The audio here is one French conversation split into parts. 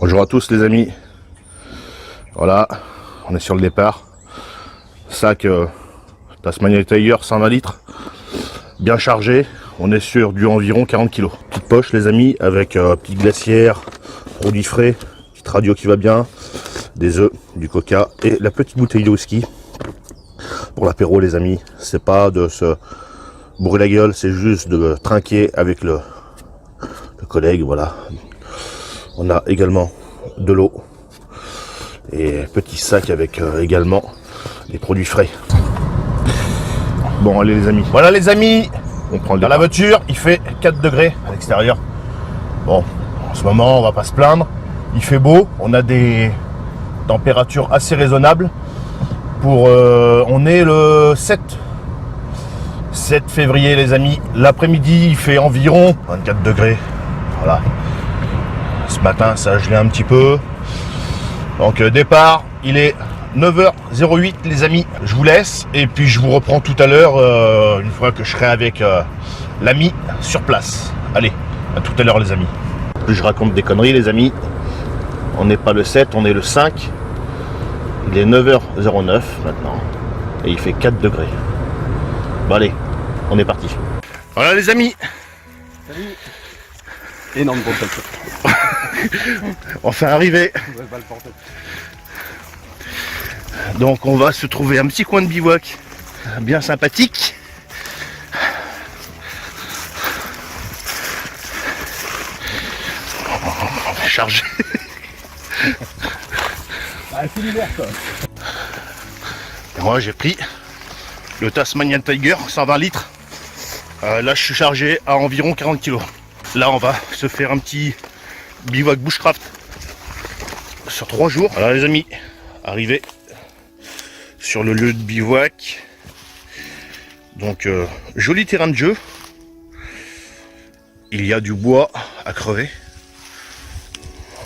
Bonjour à tous les amis. Voilà, on est sur le départ. Sac Tasmanian Tiger 120 litres. Bien chargé. On est sur du environ 40 kg. Petite poche les amis avec petite glacière, produits frais, petite radio qui va bien, des œufs, du coca et la petite bouteille de whisky. Pour l'apéro les amis, c'est pas de se bourrer la gueule, c'est juste de trinquer avec le collègue, voilà. On a également de l'eau et petit sac avec également des produits frais. Bon allez les amis, voilà les amis, on prend dans la voiture, il fait 4 degrés à l'extérieur. Bon, en ce moment on va pas se plaindre, il fait beau, on a des températures assez raisonnables. Pour on est le 7 février les amis, l'après-midi il fait environ 24 degrés. Voilà. Ce matin ça a gelé un petit peu. Donc départ, il est 9h08 les amis. Je vous laisse et puis je vous reprends tout à l'heure une fois que je serai avec l'ami sur place. Allez, à tout à l'heure les amis. Plus je raconte des conneries les amis. On n'est pas le 7, on est le 5. Il est 9h09 maintenant et il fait 4 degrés. Bon allez, on est parti. Voilà les amis. Salut. Énorme contact. Enfin arrivé. Donc on va se trouver un petit coin de bivouac bien sympathique. On va charger. C'est l'hiver quoi. Et moi j'ai pris le Tasmanian Tiger 120 litres. Là je suis chargé à environ 40 kg. Là on va se faire un petit bivouac bushcraft sur 3 jours. Voilà les amis, arrivé sur le lieu de bivouac. Donc joli terrain de jeu. Il y a du bois à crever.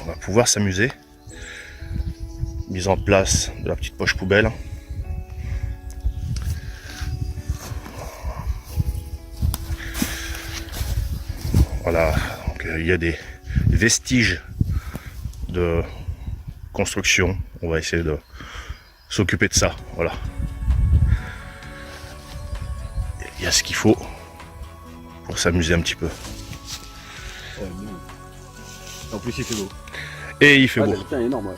On va pouvoir s'amuser. Mise en place de la petite poche poubelle. Voilà, donc il y a des vestiges de construction. On va essayer de s'occuper de ça. Voilà. Il y a ce qu'il faut pour s'amuser un petit peu. En plus il fait beau. Et il fait beau. Le tien est énorme, ouais.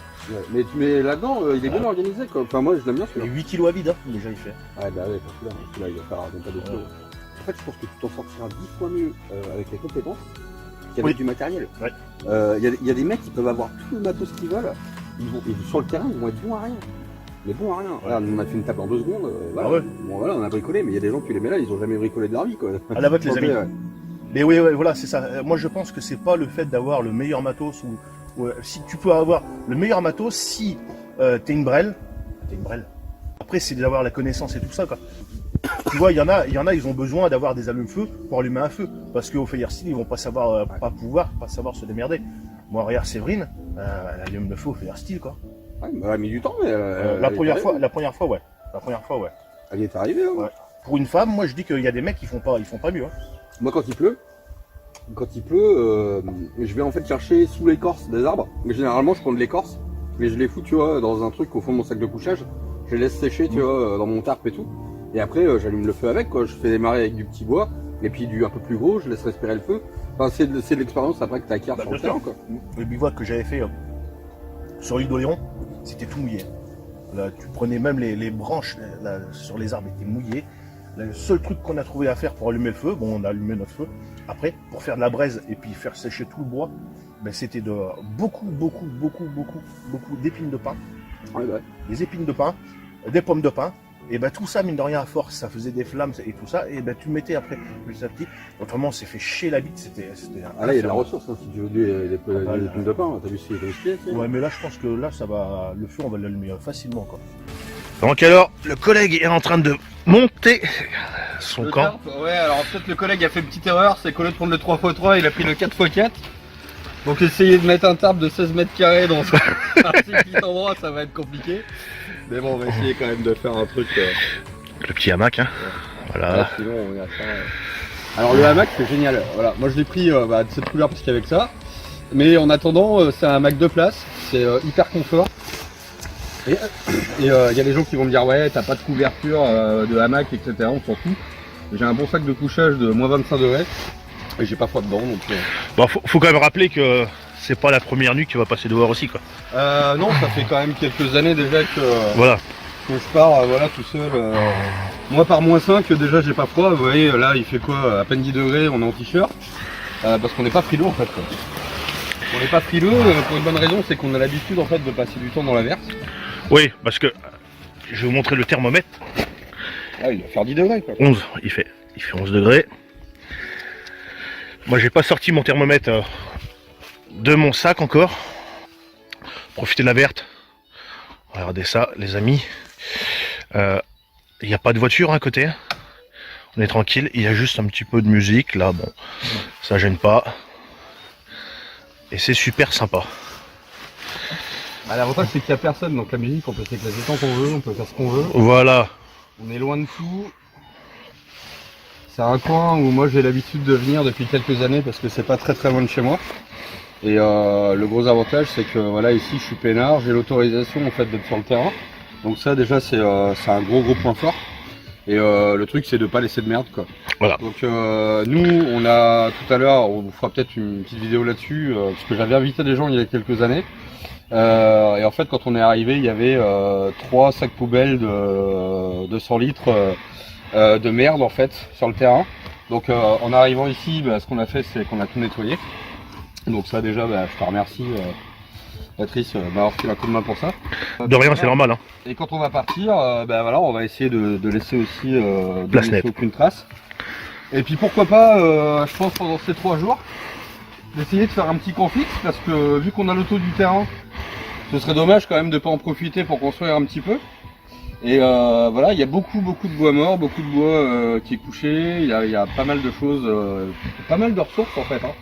Mais là-dedans, il est bien organisé quoi. Enfin moi je l'aime bien celui-là. 8 kg à vide, hein, déjà il fait. Ouais bah ouais, celui-là il va faire même pas de kilos. En fait je pense que tu t'en sortiras 10 fois mieux avec les compétences qu'avec du matériel. Ouais. Il y a des mecs qui peuvent avoir tout le matos qu'ils veulent, sur le terrain ils vont être bons à rien. Mais bon à rien. Regarde, on a fait une table en 2 secondes, voilà. Ah ouais. Bon voilà, on a bricolé, mais il y a des gens qui les mettent là, ils ont jamais bricolé de leur vie quoi. À la botte les amis. Ouais. Mais oui, ouais, voilà, c'est ça. Moi je pense que c'est pas le fait d'avoir le meilleur matos ou si tu peux avoir le meilleur matos si t'es une brêle. Après c'est d'avoir la connaissance et tout ça quoi. Tu vois, il y en a, ils ont besoin d'avoir des allumes-feu pour allumer un feu. Parce qu'au Firesteel, ils vont pas savoir, pas savoir se démerder. Moi, regarde Séverine, elle allume le feu au Firesteel, quoi. Ouais, bah, elle a mis du temps, mais la première fois, ouais. Elle est arrivée, hein. Ouais. Pour une femme, moi, je dis qu'il y a des mecs qui font pas mieux, hein. Moi, quand il pleut, je vais en fait chercher sous l'écorce des arbres. Mais généralement, je prends de l'écorce, mais je les fous, tu vois, dans un truc au fond de mon sac de couchage. Je les laisse sécher, tu vois, dans mon tarp et tout. Et après, j'allume le feu avec, quoi. Je fais démarrer avec du petit bois, et puis du un peu plus gros, je laisse respirer le feu. Enfin, c'est de l'expérience après que tu acquiers sur le terrain, quoi. Le bivouac que j'avais fait sur l'île d'Oléron, c'était tout mouillé. Là, tu prenais même les branches là, sur les arbres étaient mouillées. Le seul truc qu'on a trouvé à faire pour allumer le feu, bon, on a allumé notre feu. Après, pour faire de la braise et puis faire sécher tout le bois, ben, c'était de beaucoup d'épines de pin. Ouais, bah. Des épines de pin, des pommes de pin. Et ben tout ça, mine de rien, à force, ça faisait des flammes et tout ça. Et ben tu mettais après petit à petit. Autrement, on s'est fait chier la bite. C'était. Ah là, il y a de la ressource. Hein, si tu veux des pommes de pain, t'as vu ce qu'il y a. Ouais, mais là, je pense que là, ça va. Le feu, on va l'allumer facilement, quoi. Donc alors, le collègue est en train de monter son camp. Ouais, alors peut-être le collègue a fait une petite erreur, c'est qu'au lieu de prendre le 3x3, il a pris le 4x4. Donc essayer de mettre un tarp de 16 mètres carrés dans ce petit endroit, ça va être compliqué. Mais bon, on va essayer quand même de faire un truc. Le petit hamac, hein. Voilà. Ouais, sinon, on a ça, Alors le hamac, c'est génial. Voilà, moi je l'ai pris de cette couleur parce qu'avec ça. Mais en attendant, c'est un Mac de place, c'est hyper confort. Et il y a des gens qui vont me dire ouais, t'as pas de couverture de hamac, etc. On s'en fout. J'ai un bon sac de couchage de moins 25 degrés et j'ai pas froid dedans. Donc, Bon, faut quand même rappeler que c'est pas la première nuit qui va passer dehors aussi, quoi. non, ça fait quand même quelques années déjà que, Voilà. que je pars voilà, tout seul. Moi par moins 5, déjà j'ai pas froid. Vous voyez, là il fait quoi? À peine 10 degrés, on est en t-shirt. Parce qu'on n'est pas frileux en fait. Quoi. On n'est pas frileux pour une bonne raison, c'est qu'on a l'habitude en fait de passer du temps dans la verse. Oui, parce que je vais vous montrer le thermomètre. Ah, il va faire 10 degrés quoi. 11, il fait 11 degrés. Moi, j'ai pas sorti mon thermomètre de mon sac encore. Profitez de la verte. Regardez ça, les amis. Il n'y a pas de voiture à côté. On est tranquille. Il y a juste un petit peu de musique là. Bon, ça gêne pas. Et c'est super sympa. Bah, l'avantage c'est qu'il n'y a personne, donc la musique on peut s'éclater tant qu'on veut, on peut faire ce qu'on veut. Voilà. On est loin de tout. C'est un coin où moi j'ai l'habitude de venir depuis quelques années parce que c'est pas très loin de chez moi. Et le gros avantage c'est que voilà, ici je suis peinard, j'ai l'autorisation en fait d'être sur le terrain. Donc ça déjà c'est un gros point fort. Et le truc c'est de pas laisser de merde quoi. Voilà. Donc nous on a tout à l'heure, on vous fera peut-être une petite vidéo là-dessus, parce que j'avais invité des gens il y a quelques années. Et en fait quand on est arrivé il y avait 3 sacs poubelles de 100 litres de merde en fait sur le terrain. Donc en arrivant ici, ce qu'on a fait c'est qu'on a tout nettoyé. Donc ça déjà je te remercie Patrice d'avoir fait un coup de main pour ça. De rien, c'est normal. Hein. Et quand on va partir, voilà, on va essayer de laisser aussi de Place laisser nette. aucune trace. Et puis pourquoi pas, je pense pendant ces 3 jours, d'essayer de faire un petit camp fixe parce que vu qu'on a l'auto du terrain, ce serait dommage quand même de pas en profiter pour construire un petit peu. Et voilà, il y a beaucoup de bois mort, beaucoup de bois qui est couché, il y a pas mal de choses, pas mal de ressources en fait. Hein.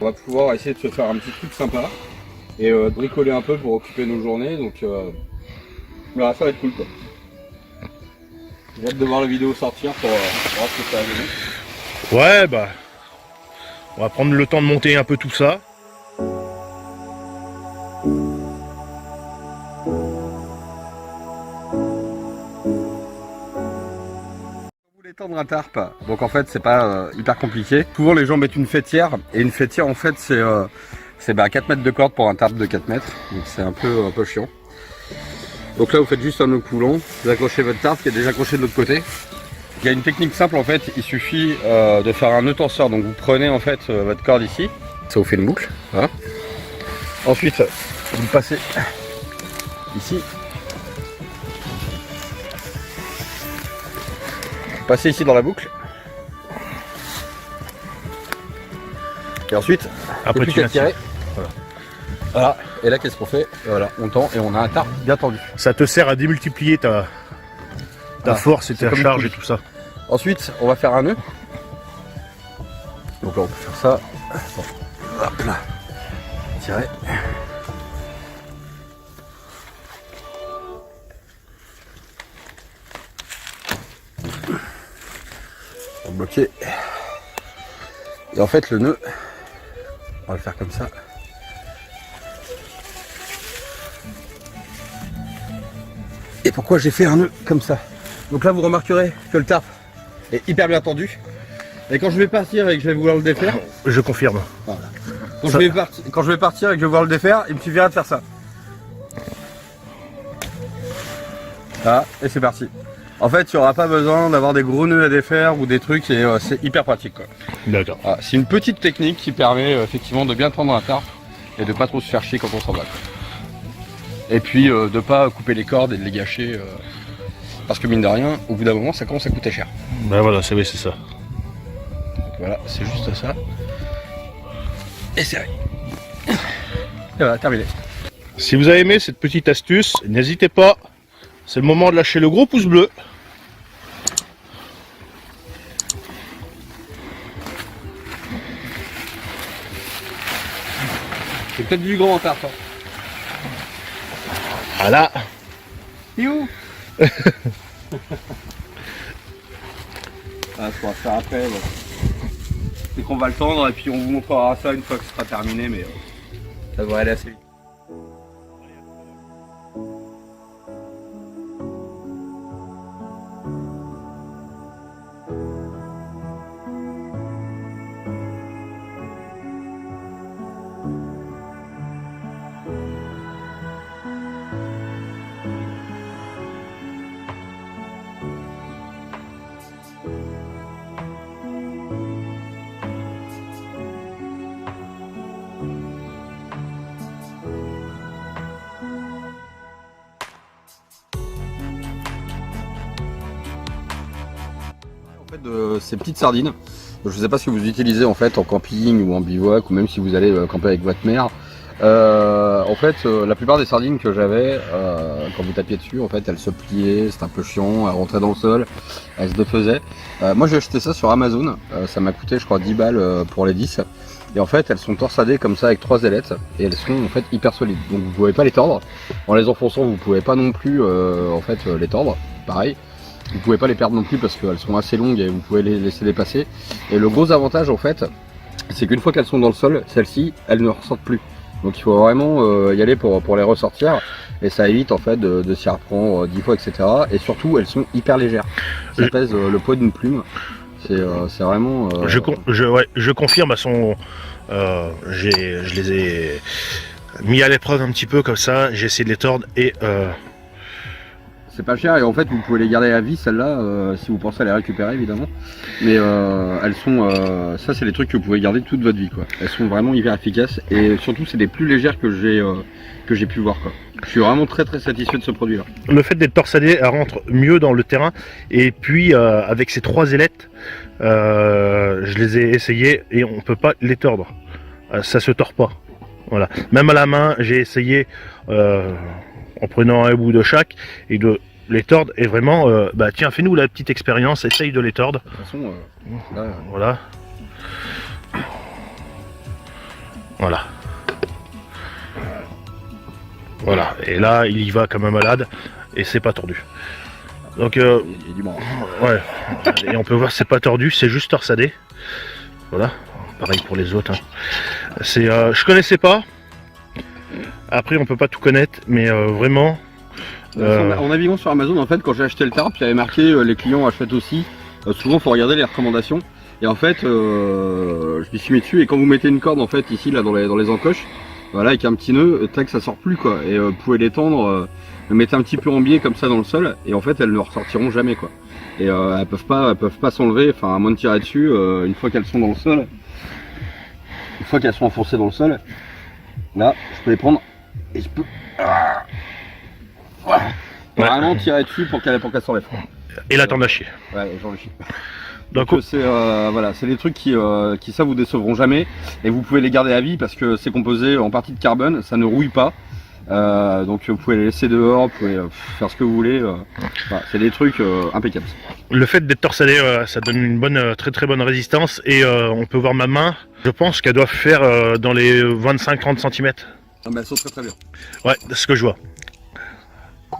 On va pouvoir essayer de se faire un petit truc sympa et bricoler un peu pour occuper nos journées, donc voilà, ça va être cool quoi. J'ai hâte de voir la vidéo sortir pour voir ce que ça va donner. Ouais, on va prendre le temps de monter un peu tout ça. Vous voulez tendre un tarp, donc en fait c'est pas hyper compliqué. Souvent les gens mettent une fêtière, et une fêtière en fait c'est 4 mètres de corde pour un tarp de 4 mètres, donc c'est un peu chiant. Donc là vous faites juste un nœud coulant, vous accrochez votre tarp qui est déjà accroché de l'autre côté. Il y a une technique simple en fait, il suffit de faire un nœud tenseur, donc vous prenez en fait votre corde ici, ça vous fait une boucle, voilà. Ensuite vous passez ici, vous passez ici dans la boucle, et ensuite Après, tu viens tirer. Voilà, et là qu'est-ce qu'on fait? Voilà, on tend et on a un tarp bien tendu. Ça te sert à démultiplier ta force et ta comme une charge et poulie. tout ça. Ensuite, on va faire un nœud. Donc là, on peut faire ça. Hop là. Tirer. On va bloquer. Et en fait, le nœud, on va le faire comme ça. Et pourquoi j'ai fait un nœud comme ça? Donc là, vous remarquerez que le tarp est hyper bien tendu. Et quand je vais partir et que je vais vouloir le défaire, Je confirme. voilà. Quand je vais partir et que je vais vouloir le défaire, il me suffira de faire ça. Voilà, et c'est parti. En fait, il n'y aura pas besoin d'avoir des gros nœuds à défaire ou des trucs, et c'est hyper pratique quoi. D'accord. Voilà, c'est une petite technique qui permet effectivement de bien tendre un tarp et de pas trop se faire chier quand on s'en va. Et puis de pas couper les cordes et de les gâcher. Parce que mine de rien, au bout d'un moment, ça commence à coûter cher. Voilà, c'est ça. Donc voilà, c'est juste ça. Et serré. Et voilà, terminé. Si vous avez aimé cette petite astuce, n'hésitez pas. C'est le moment de lâcher le gros pouce bleu. C'est peut-être du grand en tarp. Hein. Voilà. Et où Ah, je pourrais faire après. Ouais. c'est qu'on va le tendre et puis on vous montrera ça une fois que ce sera terminé, mais ça devrait aller assez vite. De ces petites sardines, je sais pas si vous utilisez en fait en camping ou en bivouac ou même si vous allez camper avec votre mère. En fait, la plupart des sardines que j'avais, quand vous tapiez dessus, en fait, elles se pliaient, c'était un peu chiant, elles rentraient dans le sol, elles se défaisaient. Moi, j'ai acheté ça sur Amazon, ça m'a coûté, je crois, 10 balles pour les 10. Et en fait, elles sont torsadées comme ça avec 3 ailettes et elles sont en fait hyper solides. Donc, vous pouvez pas les tordre. En les enfonçant, vous pouvez pas non plus, en fait, les tordre. Pareil. Vous pouvez pas les perdre non plus parce qu'elles sont assez longues et vous pouvez les laisser dépasser. Et le gros avantage en fait, c'est qu'une fois qu'elles sont dans le sol, celles-ci, elles ne ressortent plus. Donc il faut vraiment y aller pour les ressortir. Et ça évite en fait de s'y reprendre 10 fois, etc. Et surtout, elles sont hyper légères. Ça pèse le poids d'une plume. C'est vraiment... Je confirme à son... je les ai mis à l'épreuve un petit peu comme ça. J'ai essayé de les tordre et... C'est pas cher et en fait vous pouvez les garder à vie celles-là si vous pensez à les récupérer évidemment. Mais elles sont ça c'est les trucs que vous pouvez garder toute votre vie quoi. Elles sont vraiment hyper efficaces et surtout c'est les plus légères que j'ai pu voir quoi. Je suis vraiment très satisfait de ce produit là. Le fait d'être torsadé, elle rentre mieux dans le terrain et puis avec ces 3 ailettes, je les ai essayées et on peut pas les tordre. Ça se tord pas. Voilà. Même à la main, j'ai essayé en prenant un bout de chaque et de les tordre et vraiment bah tiens, fais-nous la petite expérience, essaye de les tordre. De toute façon là, voilà. Voilà, et là il y va comme un malade et c'est pas tordu. Donc ouais, et on peut voir c'est pas tordu, c'est juste torsadé. Voilà, pareil pour les autres. Hein. C'est, je connaissais pas. Après on peut pas tout connaître, mais vraiment. En naviguant sur Amazon, en fait, quand j'ai acheté le tarp, il y avait marqué les clients achètent aussi. Souvent, faut regarder les recommandations. Et en fait, je m'y suis mis dessus. Et quand vous mettez une corde, en fait, ici, là, dans les encoches, voilà, avec un petit nœud, tac, ça sort plus, quoi. Et vous pouvez les tendre, les mettre un petit peu en biais comme ça dans le sol, et en fait, elles ne ressortiront jamais, quoi. Et elles peuvent pas s'enlever, enfin, à moins de tirer dessus, une fois qu'elles sont dans le sol. Une fois qu'elles sont enfoncées dans le sol, là, je peux les prendre et je peux. Vraiment tirer dessus pour qu'elle s'enlève. Et là t'en as chier. Ouais, j'en ai chier. Donc c'est voilà, c'est des trucs qui ça vous décevront jamais et vous pouvez les garder à vie parce que c'est composé en partie de carbone, ça ne rouille pas. Donc vous pouvez les laisser dehors, vous pouvez faire ce que vous voulez. Voilà, c'est des trucs impeccables. Le fait d'être torsadé, ça donne une bonne, très bonne résistance et on peut voir ma main. Je pense qu'elle doit faire dans les 25-30 cm. Ah bah, elle saute très bien. Ouais, c'est ce que je vois.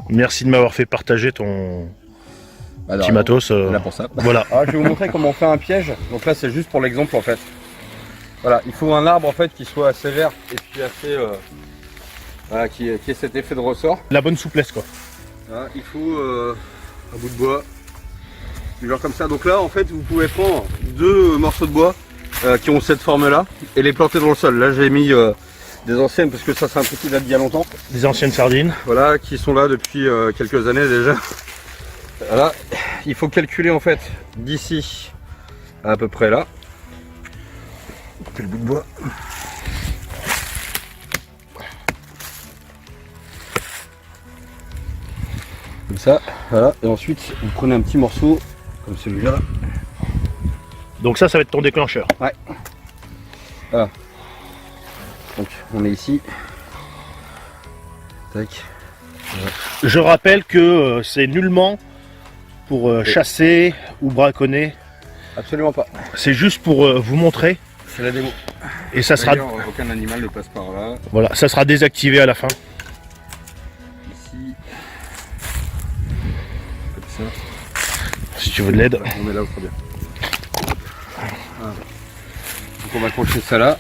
Merci de m'avoir fait partager ton petit matos. Là pour ça. Voilà. Alors, je vais vous montrer comment on fait un piège. Donc là c'est juste pour l'exemple en fait. Voilà, il faut un arbre en fait qui soit assez vert et puis assez voilà, qui ait cet effet de ressort. La bonne souplesse quoi. Voilà, il faut un bout de bois. Du genre comme ça. Donc là en fait vous pouvez prendre 2 morceaux de bois qui ont cette forme là et les planter dans le sol. Là j'ai mis des anciennes parce que ça c'est un truc qui date d'il y a longtemps. Des anciennes sardines. Voilà, qui sont là depuis quelques années déjà. Voilà, il faut calculer en fait d'ici à peu près là. On fait le bout de bois. Comme ça, voilà. Et ensuite vous prenez un petit morceau comme celui-là. Donc ça va être ton déclencheur. Ouais. Voilà. Donc on est ici. Tac. Voilà. Je rappelle que c'est nullement pour chasser ou braconner. Absolument pas. C'est juste pour vous montrer. C'est la démo. Et ça sera. Aucun animal ne passe par là. Voilà, ça sera désactivé à la fin. Ici. Comme ça. Si tu veux de l'aide. On est là au bien. on va accrocher ça là.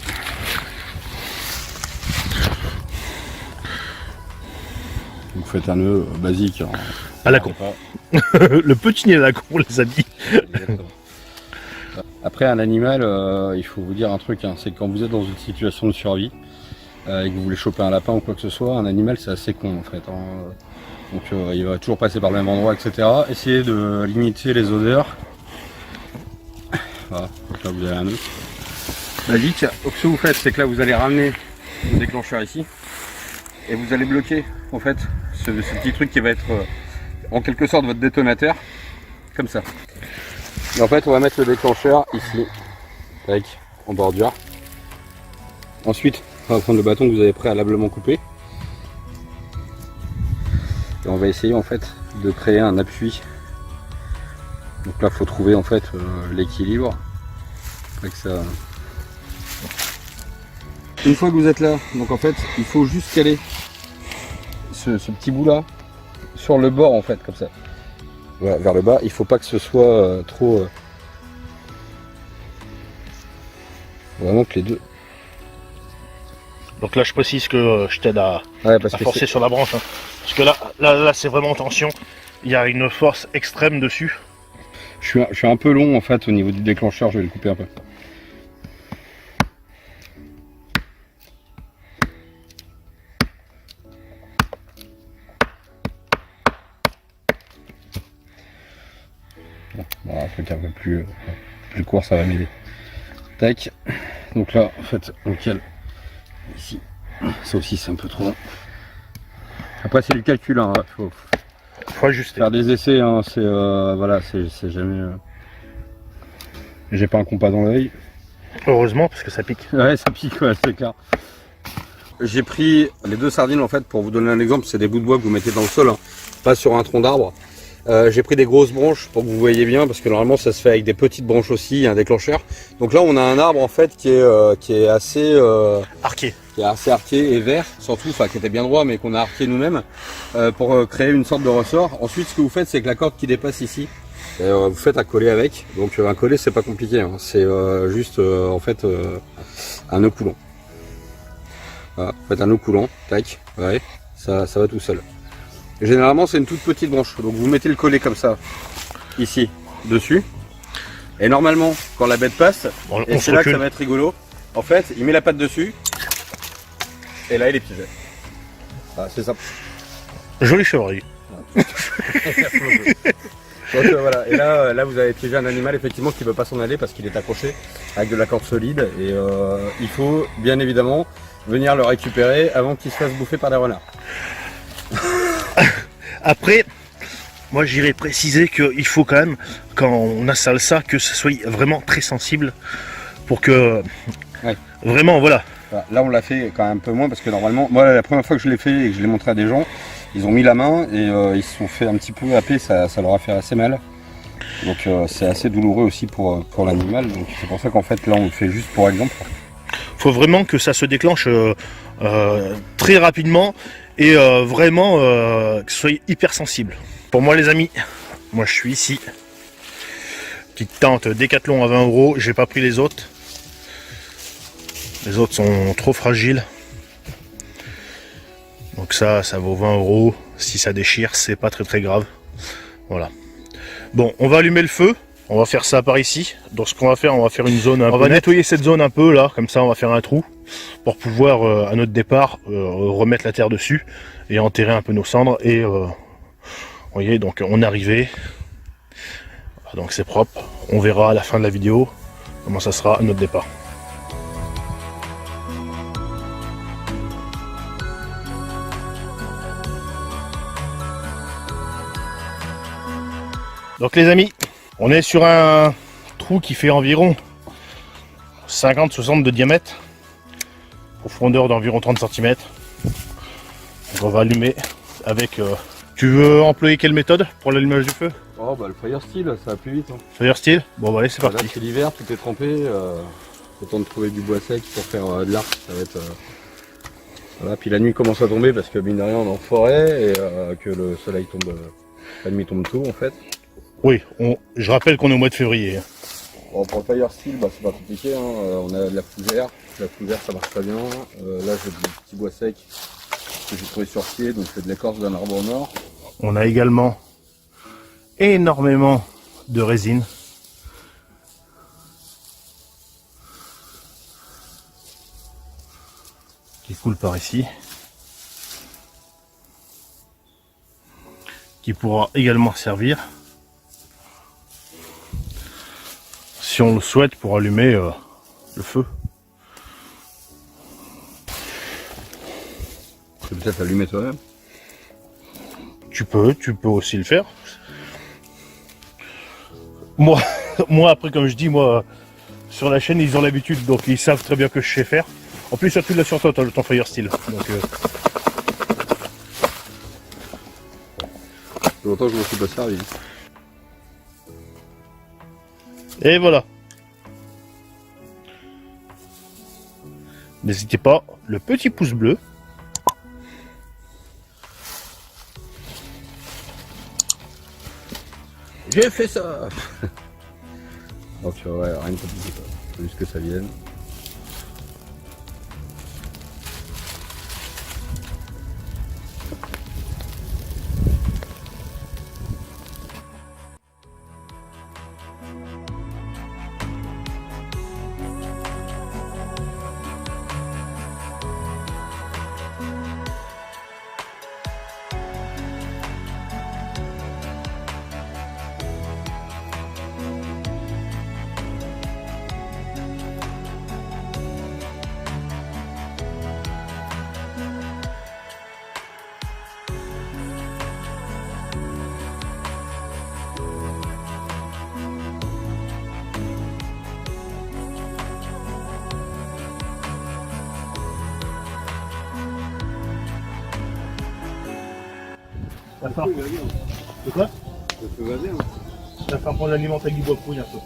Vous faites un nœud basique. Hein. À la con. Le petit nez à la con, les amis. Après, un animal, il faut vous dire un truc, hein, c'est que quand vous êtes dans une situation de survie et que vous voulez choper un lapin ou quoi que ce soit, un animal c'est assez con en fait. Hein. Donc il va toujours passer par le même endroit, etc. Essayez de limiter les odeurs. Voilà, donc là vous avez un œuf. Basique. Donc ce que vous faites, c'est que là vous allez ramener le déclencheur ici et vous allez bloquer en fait ce petit truc qui va être en quelque sorte votre détonateur, comme ça. Et en fait on va mettre le déclencheur ici, avec en bordure. Ensuite on va prendre le bâton que vous avez préalablement coupé. Et on va essayer en fait de créer un appui. Donc là il faut trouver en fait l'équilibre. Ça... Une fois que vous êtes là, donc en fait il faut juste caler ce petit bout là sur le bord en fait comme ça. Voilà, vers le bas, il faut pas que ce soit trop vraiment que les deux. Donc là je précise que je t'aide à parce forcer sur la branche. Hein. Parce que là c'est vraiment en tension. Il y a une force extrême dessus. Je suis un peu long en fait au niveau du déclencheur, je vais le couper un peu. Bon, un truc un peu plus court, ça va m'aider. Tac. Donc là, en fait, on cale ici. Ça aussi, c'est un peu trop long. Après, c'est du calcul. Hein. Faut ajuster. Faire des essais. Hein. C'est voilà, c'est jamais. J'ai pas un compas dans l'œil. Heureusement, parce que ça pique. Ouais, ça pique, ouais, c'est clair. J'ai pris les deux sardines en fait pour vous donner un exemple. C'est des bouts de bois que vous mettez dans le sol, hein, pas sur un tronc d'arbre. J'ai pris des grosses branches pour que vous voyez bien parce que normalement ça se fait avec des petites branches aussi, un déclencheur. Donc là on a un arbre en fait qui est assez arqué. Qui est assez arqué et vert, surtout, enfin qui était bien droit mais qu'on a arqué nous-mêmes pour créer une sorte de ressort. Ensuite ce que vous faites c'est que la corde qui dépasse ici, vous faites un collet avec. Donc un collet c'est pas compliqué, hein. C'est juste en fait un nœud coulant. Voilà, vous faites un nœud coulant, tac, ouais, ça va tout seul. Généralement c'est une toute petite branche, donc vous mettez le collet comme ça, ici, dessus, et normalement quand la bête passe, et c'est là que ça va être rigolo, en fait il met la patte dessus, et là il est piégé. Voilà, c'est simple. Joli chevreuil. Donc voilà, et là vous avez piégé un animal effectivement qui ne veut pas s'en aller parce qu'il est accroché avec de la corde solide, et il faut bien évidemment venir le récupérer avant qu'il se fasse bouffer par des renards. Après, moi j'irais préciser qu'il faut quand même, quand on assale ça, que ce soit vraiment très sensible pour que vraiment voilà. Là on l'a fait quand même un peu moins parce que normalement, moi la première fois que je l'ai fait et que je l'ai montré à des gens, ils ont mis la main et ils se sont fait un petit peu happer, ça leur a fait assez mal. Donc c'est assez douloureux aussi pour l'animal, donc c'est pour ça qu'en fait là on le fait juste pour exemple. Faut vraiment que ça se déclenche très rapidement et vraiment que ce soit hyper sensible. Pour moi les amis, moi je suis ici. Petite tente Décathlon à 20 €, j'ai pas pris les autres. Les autres sont trop fragiles. Donc ça vaut 20 €. Si ça déchire, c'est pas très grave. Voilà. Bon, on va allumer le feu. On va faire ça par ici. Donc ce qu'on va faire, on va faire une zone. On va nettoyer cette zone un peu là, comme ça on va faire un trou pour pouvoir à notre départ remettre la terre dessus et enterrer un peu nos cendres. Et vous voyez, donc on est arrivé. Donc c'est propre. On verra à la fin de la vidéo comment ça sera à notre départ. Donc les amis, on est sur un trou qui fait environ 50-60 de diamètre, profondeur d'environ 30 cm. Donc on va allumer avec... Tu veux employer quelle méthode pour l'allumage du feu? Oh bah le fire steel, ça va plus vite. Hein. Fire steel? Bon bah allez c'est parti. Là c'est l'hiver, tout est trempé, autant de trouver du bois sec pour faire de l'arc, ça va être... Voilà, puis la nuit commence à tomber parce que mine de rien on est en forêt et que le soleil tombe, la nuit tombe tôt en fait. Oui, je rappelle qu'on est au mois de février. Bon, pour le fire steel, bah, c'est pas compliqué, hein. On a de la fougère. La fougère, ça marche très bien. Là, j'ai des petits bois secs que j'ai trouvé sur pied, donc c'est de l'écorce d'un arbre mort. On a également énormément de résine. Qui coule par ici. Qui pourra également servir, si on le souhaite, pour allumer le feu. Tu peux peut-être allumer toi-même. Tu peux aussi le faire. Moi, après, comme je dis, moi, sur la chaîne, ils ont l'habitude, donc ils savent très bien que je sais faire. En plus, tu l'as sur toi, ton fire steel. Donc, Ça fait longtemps que je me suis pas servi. et voilà. N'hésitez pas, le petit pouce bleu. J'ai fait ça. Donc ouais, rien de compliqué quoi. Faut juste que ça vienne. Ça va faire. C'est quoi? Ça peut vaser, hein. Ça va faire prendre l'aliment avec du bois pourri un peu.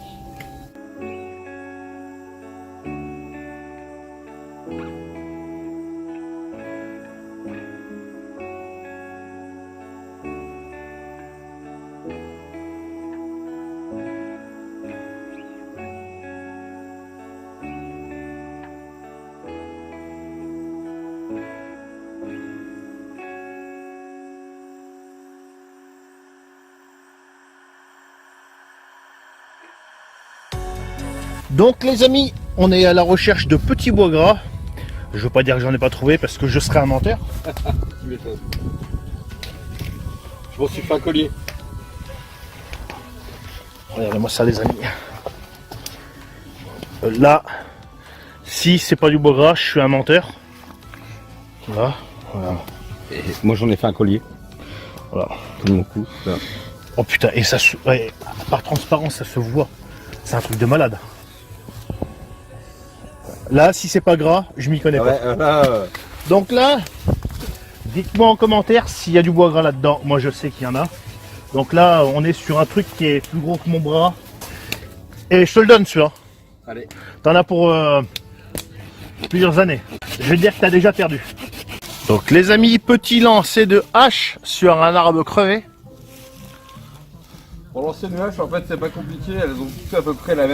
Donc les amis, on est à la recherche de petits bois gras. Je veux pas dire que j'en ai pas trouvé parce que je serais un menteur. Tu m'étonnes. Je m'en suis fait un collier. Regardez-moi ça les amis. Là, si c'est pas du bois gras, je suis un menteur. Là, voilà. Et moi j'en ai fait un collier. Voilà. De mon cou. Là. Oh putain, et ça se... ouais, par transparence ça se voit. C'est un truc de malade. Là, si c'est pas gras, je m'y connais pas. Ouais, là, Donc là, dites-moi en commentaire s'il y a du bois gras là-dedans. Moi je sais qu'il y en a. Donc là, on est sur un truc qui est plus gros que mon bras. Et je te le donne celui-là. allez. T'en as pour plusieurs années. Je vais te dire que t'as déjà perdu. Donc les amis, petit lancer de hache sur un arbre crevé. Pour lancer une hache, en fait, c'est pas compliqué. Elles ont toutes à peu près le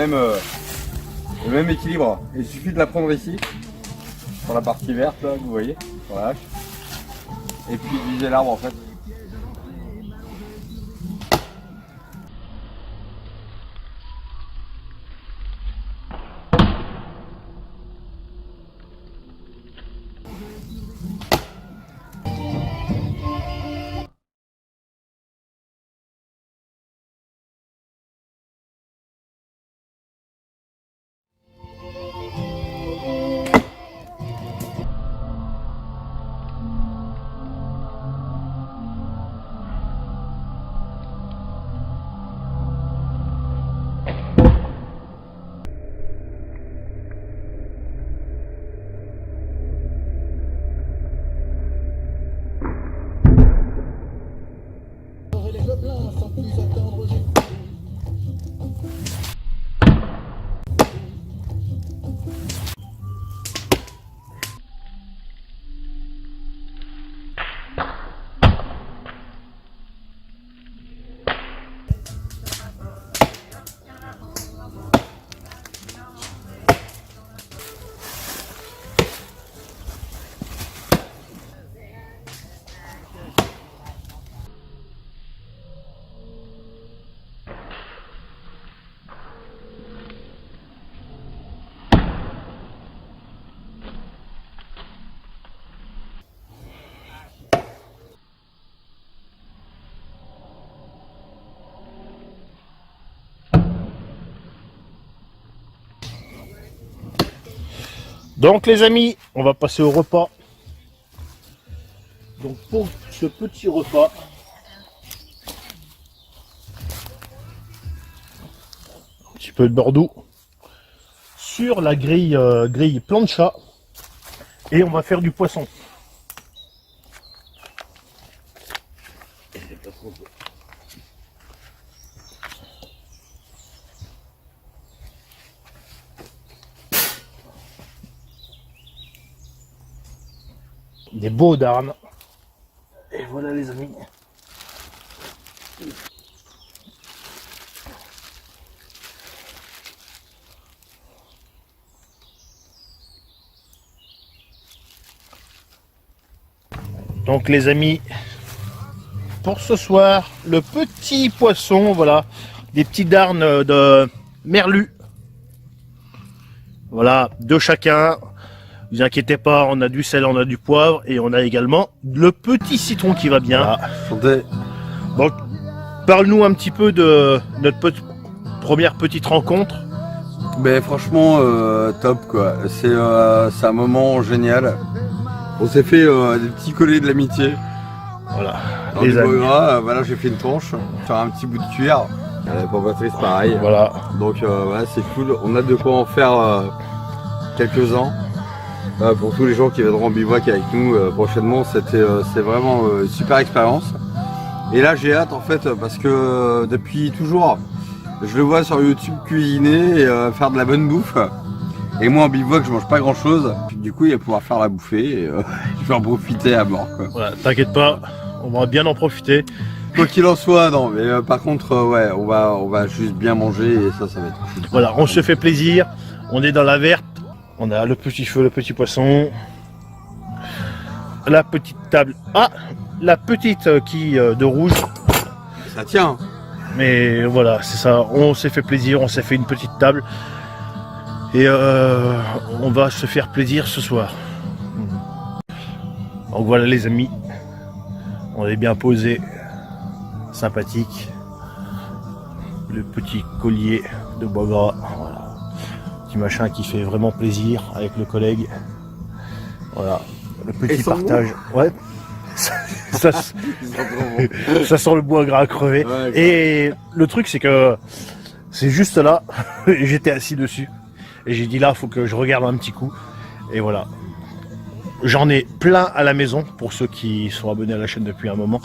même équilibre. Il suffit de la prendre ici, sur la partie verte, là, vous voyez, sur la hache. Et puis de viser l'arbre, en fait. Donc les amis, on va passer au repas. Donc pour ce petit repas, un petit peu de beurre doux sur la grille plancha, et on va faire du poisson. Des beaux darnes. Et voilà les amis. Donc les amis, pour ce soir, le petit poisson, voilà, des petits darnes de merlu. Voilà, de chacun. Ne vous inquiétez pas, on a du sel, on a du poivre et on a également le petit citron qui va bien. Voilà. Donc, parle-nous un petit peu de notre première petite rencontre. Mais franchement, top quoi. C'est un moment génial. On s'est fait des petits collets de l'amitié. Voilà, Dans les du amis. bois gras, voilà, j'ai fait une tranche sur un petit bout de cuir. Pour Patrice, pareil. Voilà. Donc voilà, c'est cool. On a de quoi en faire quelques-uns. Pour tous les gens qui viendront en bivouac avec nous prochainement, c'est vraiment une super expérience. Et là j'ai hâte en fait parce que depuis toujours je le vois sur YouTube cuisiner et faire de la bonne bouffe. Et moi en bivouac je mange pas grand chose. Du coup il va pouvoir faire la bouffer et je vais en profiter à mort quoi. Voilà, t'inquiète pas, on va bien en profiter. Quoi qu'il en soit, non mais par contre ouais on va juste bien manger et ça va être cool. Voilà, on se fait plaisir, on est dans la verte, on a le petit feu, le petit poisson, la petite table, la petite quille de rouge, Ça tient. mais voilà, c'est ça, on s'est fait plaisir, on s'est fait une petite table, et on va se faire plaisir ce soir. Donc voilà les amis, on est bien posé, sympathique, le petit collier de bois gras, voilà. Petit machin qui fait vraiment plaisir avec le collègue. Voilà, le petit partage. Ouais. ça, ça sent le bois gras crevé. Ouais, et le truc c'est que c'est juste là, j'étais assis dessus et j'ai dit là faut que je regarde un petit coup. Et voilà. J'en ai plein à la maison pour ceux qui sont abonnés à la chaîne depuis un moment,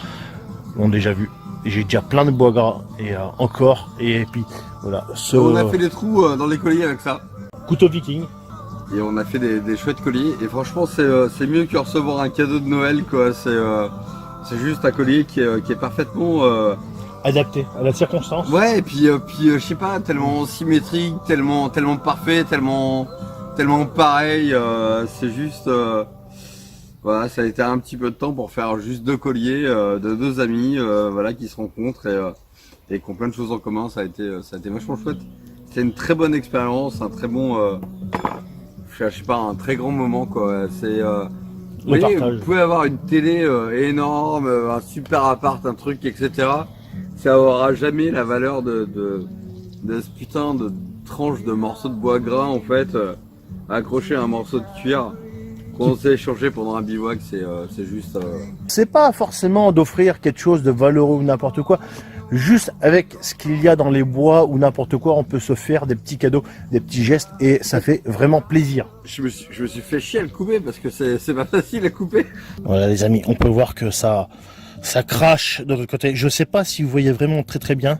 l'ont déjà vu. J'ai déjà plein de bois gras et encore. Et puis voilà. On a fait des trous dans les colliers avec ça. Couteau viking. Et on a fait des chouettes colliers. Et franchement, c'est mieux que recevoir un cadeau de Noël, quoi. C'est juste un collier qui est parfaitement. Adapté à la circonstance. Ouais, et puis je sais pas, tellement symétrique, tellement parfait, tellement pareil. C'est juste. Voilà, ça a été un petit peu de temps pour faire juste deux colliers de deux amis, voilà, qui se rencontrent et qui ont plein de choses en commun. Ça a été vachement chouette. C'est une très bonne expérience, un très bon, je sais pas, un très grand moment quoi. C'est, vous voyez, vous pouvez avoir une télé énorme, un super appart, un truc, etc. Ça aura jamais la valeur de ce putain de tranche de morceaux de bois gras en fait, accroché à un morceau de cuir. Qu'on s'est échangé pendant un bivouac, c'est juste. C'est pas forcément d'offrir quelque chose de valeureux ou n'importe quoi. Juste avec ce qu'il y a dans les bois ou n'importe quoi, on peut se faire des petits cadeaux, des petits gestes et ça fait vraiment plaisir. Je me suis fait chier à le couper parce que c'est pas facile à couper. Voilà les amis, on peut voir que ça crache de l'autre côté. Je sais pas si vous voyez vraiment très bien.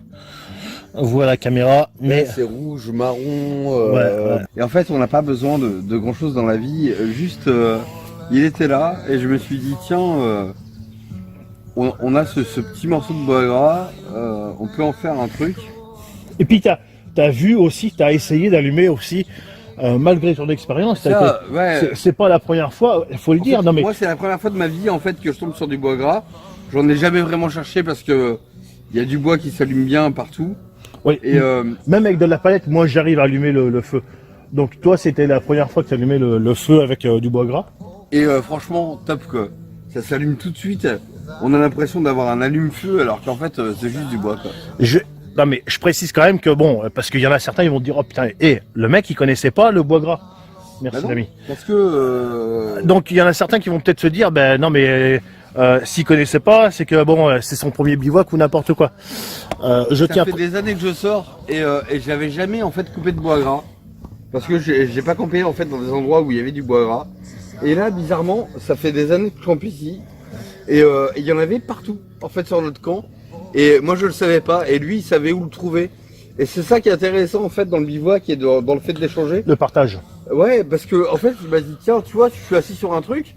Vous à la caméra, mais c'est rouge, marron. ouais. Et en fait, on n'a pas besoin de grand chose dans la vie. Juste, il était là et je me suis dit tiens, on a ce petit morceau de bois gras, on peut en faire un truc. Et puis t'as vu aussi, t'as essayé d'allumer aussi, malgré ton expérience. Ouais. C'est pas la première fois, il faut le dire. Fait, Non mais moi, c'est la première fois de ma vie en fait que je tombe sur du bois gras. J'en ai jamais vraiment cherché parce que il y a du bois qui s'allume bien partout. oui. Et même avec de la palette, moi j'arrive à allumer le feu. Donc toi, c'était la première fois que tu allumais le feu avec du bois gras. Et franchement, top quoi. Ça s'allume tout de suite. On a l'impression d'avoir un allume-feu alors qu'en fait c'est juste du bois quoi. Non mais je précise quand même que bon, parce qu'il y en a certains, ils vont dire oh putain, le mec il connaissait pas le bois gras. Merci Bah non, l'ami. Parce que... Donc il y en a certains qui vont peut-être se dire, ben non mais s'il connaissait pas, c'est que bon, c'est son premier bivouac ou n'importe quoi. Je Ça tiens. fait des années que je sors et j'avais jamais en fait coupé de bois gras. Parce que j'ai pas campé en fait dans des endroits où il y avait du bois gras. Et là, bizarrement, ça fait des années que je campe ici. Et il y en avait partout, en fait, sur notre camp. Et moi, je le savais pas. Et lui, il savait où le trouver. Et c'est ça qui est intéressant, en fait, dans le bivouac et dans le fait d'échanger. Le partage. Ouais, parce que, en fait, il m'a dit, tiens, tu vois, je suis assis sur un truc.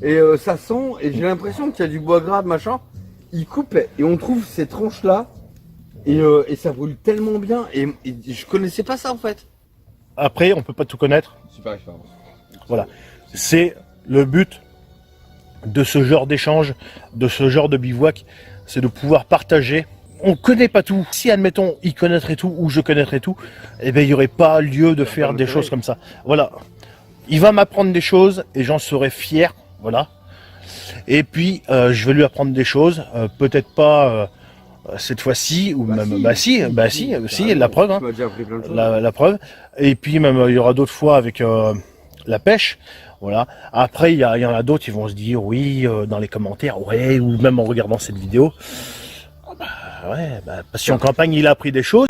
Et ça sent. Et j'ai l'impression qu'il y a du bois gras, machin. Il coupe et on trouve ces tranches-là. Et ça brûle tellement bien. Et je connaissais pas ça, en fait. Après, on peut pas tout connaître. Super expérience. Voilà. C'est le but de ce genre d'échange, de ce genre de bivouac, c'est de pouvoir partager. On connaît pas tout. Si, admettons, il connaîtrait tout ou je connaîtrais tout, eh ben, il n'y aurait pas lieu de faire des choses comme ça. Voilà. Il va m'apprendre des choses et j'en serai fier. Voilà. Et puis, je vais lui apprendre des choses. Peut-être pas cette fois-ci, ou même, si, la preuve. Hein. Tu m'as déjà appris plein de choses. La preuve. Et puis même il y aura d'autres fois avec la pêche. Voilà. Après il y en a d'autres qui vont se dire oui dans les commentaires, ouais, ou même en regardant cette vidéo. Parce qu'en campagne il a appris des choses.